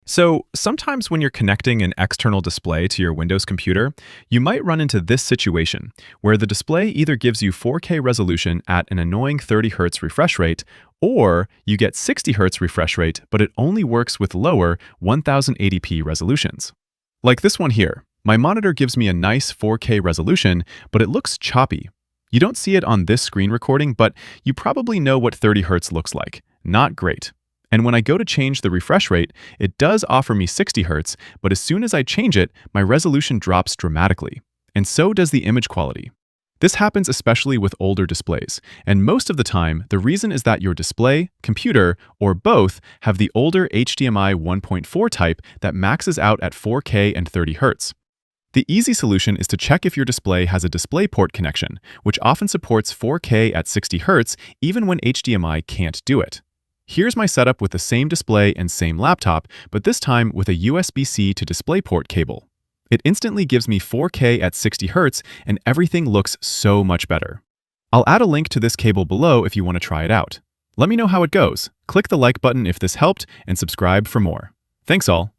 So, sometimes when you're connecting an external display to your Windows computer, you might run into this situation where the display either gives you 4K resolution at an annoying 30 Hz refresh rate, or you get 60 Hz refresh rate, but it only works with lower 1080p resolutions. Like this one here. My monitor gives me a nice 4K resolution, but it looks choppy. You don't see it on this screen recording, but you probably know what 30 Hz looks like. Not great. And when I go to change the refresh rate, it does offer me 60 Hz, but as soon as I change it, my resolution drops dramatically. And so does the image quality. This happens especially with older displays, and most of the time, the reason is that your display, computer, or both have the older HDMI 1.4 type that maxes out at 4K and 30 Hz. The easy solution is to check if your display has a DisplayPort connection, which often supports 4K at 60 Hz even when HDMI can't do it. Here's my setup with the same display and same laptop, but this time with a USB-C to DisplayPort cable. It instantly gives me 4K at 60 Hz and everything looks so much better. I'll add a link to this cable below if you want to try it out. Let me know how it goes. Click the like button if this helped and subscribe for more. Thanks all.